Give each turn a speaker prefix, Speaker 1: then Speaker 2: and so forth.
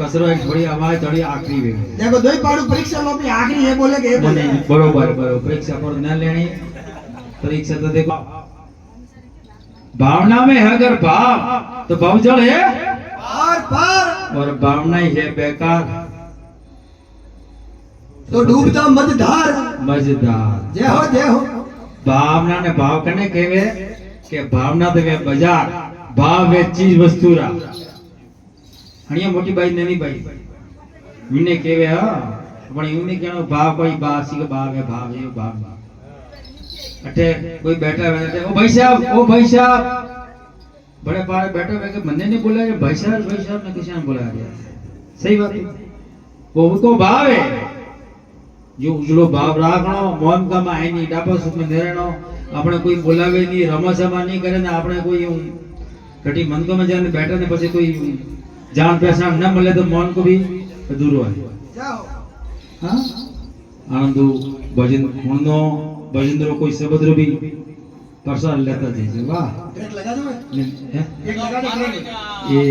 Speaker 1: कसरो एक थोड़ी आवाज थोड़ी आखरी वे
Speaker 2: देखो दो ही पाड़ू परीक्षा में अपनी आखिरी ये बोले कि ये बोले
Speaker 1: बरोबर बरोबर परीक्षा पर न लेनी परीक्षा तो देखो भावना में है अगर भाव तो भावजल है
Speaker 2: पार
Speaker 1: और भावना ही है बेकार
Speaker 2: तो डूबता मझधार
Speaker 1: मजेदार
Speaker 2: जय हो
Speaker 1: भावना ने भाव कने कहवे के भावना तो वे बाजार भाव वे चीज वस्तु रा अणिया मोटी बाई ननी बाई विने कहवे हां पण यूने केनो भाव कोई बासी के भाव है भाव अटे कोई बैठा है ओ भाई साहब बड़े पारे बैठे हुए के मन्ने नहीं बोला भाई साहब ने किसी ने बोला दिया सही बात है वो उनको भाव है जो उजलो भाव राखनो मोन का में आईनी डापा सुख में नेरणो આપણે કોઈ બોલાવે નહીં રમસમા નહીં કરે ને આપણે કોઈ કટી મન को में जाने बैठा ने પછી કોઈ जान पहचान न मिले तो मन को भी अधूरो है हां आनंदो भजन गुणनो भजनरो कोई शब्दरो भी प्रसाद लेता जाए वाह
Speaker 2: एक लगा दो
Speaker 1: एक लगा दो ये